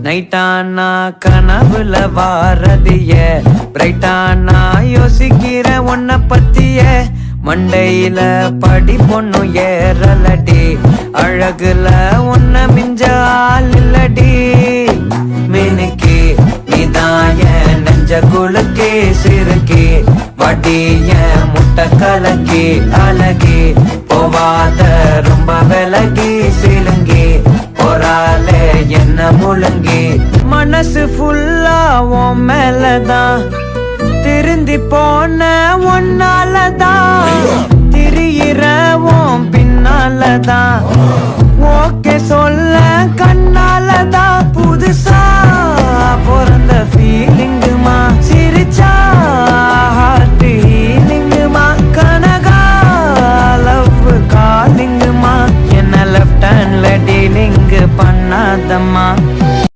நைட்டானா கனவுல வாரதிய பிரைட்டானா யோசிக்கிற உன்னை பத்திய மண்டையில படி பொண்ணு ஏறலடி அழகுல உன்னை மிஞ்ச ஆள் இல்லடி மினுக்கி நீதான் என் நெஞ்ச குலுக்கி சிறுக்கி வடிய முட்டை கலக்கி அழகி போவாத ரொம்ப விலகி சிலுங்கி போராலே என்ன முழுங்கி மனசு ஃபுல்லா உன் மேலதான் திருந்தி போன ஒன்னாலதான் திரியிற உன் பின்னாலதான் ஓகே சொல்ல கண்ணாலதான்